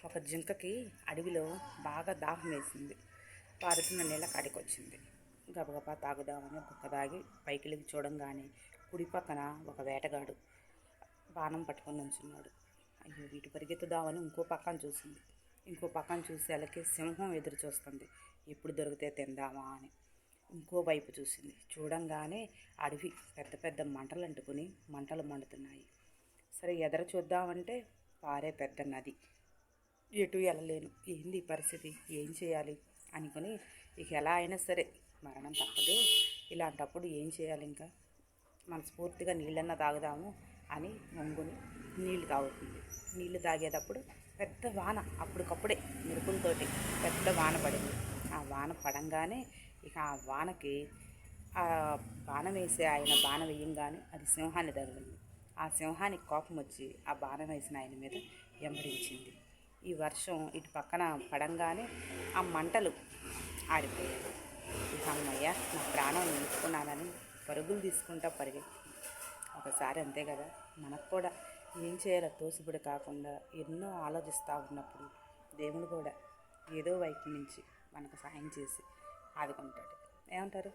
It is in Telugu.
ఒక జింకకి అడవిలో బాగా దాహం వేసింది. పారుతున్న నీళ్ళ కాడికి వచ్చింది. గబగబా తాగుదామని బుక్క తాగి పైకి లేచి చూడంగానే కుడి పక్కన ఒక వేటగాడు బాణం పట్టుకొని నుంచున్నాడు. అయ్యో, వీటి పరిగెత్తుదామని ఇంకో పక్కన చూసింది. ఇంకో పక్కన చూసేళ్ళకి సింహం ఎదురు చూస్తుంది, ఎప్పుడు దొరికితే తిందామా అని. ఇంకో వైపు చూసింది. చూడంగానే అడవి పెద్ద పెద్ద మంటలు అంటుకుని మంటలు మండుతున్నాయి. సరే ఎదర చూద్దామంటే పారే పెద్ద నది. ఎటు వెళ్ళలేను, ఏంది పరిస్థితి, ఏం చేయాలి అనుకుని ఇక ఎలా అయినా సరే మరణం తప్పదు, ఇలాంటప్పుడు ఏం చేయాలి, ఇంకా మనస్ఫూర్తిగా నీళ్ళన్నా తాగుదాము అని వంగుని నీళ్ళు తాగుతుంది. నీళ్ళు తాగేటప్పుడు పెద్ద వాన, అప్పటికప్పుడే మెరుపులతోటి పెద్ద వాన పడింది. ఆ వాన పడంగానే ఇక ఆ వానకి ఆ బాణం వేసే ఆయన బాణం వేయంగానే అది సింహాన్ని తగిలింది. ఆ సింహానికి కోపం వచ్చి ఆ బాణం వేసిన ఆయన మీద వెంబడించింది. ఈ వర్షం ఇటు పక్కన పడంగానే ఆ మంటలు ఆరిపోయాయి. ఇక అమ్మయ్య, నా ప్రాణం నిలుపుకున్నానని పరుగులు తీసుకుంటా పరిగెత్తింది. ఒకసారి అంతే కదా, మనకు కూడా ఏం చేయాలో తోసిబడి కాకుండా ఎన్నో ఆలోచిస్తూ ఉన్నప్పుడు దేవుడు కూడా ఏదో వైపు నుంచి మనకు సహాయం చేసి ఆదుకుంటాడు. ఏమంటారు?